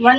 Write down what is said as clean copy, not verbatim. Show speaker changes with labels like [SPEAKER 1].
[SPEAKER 1] 1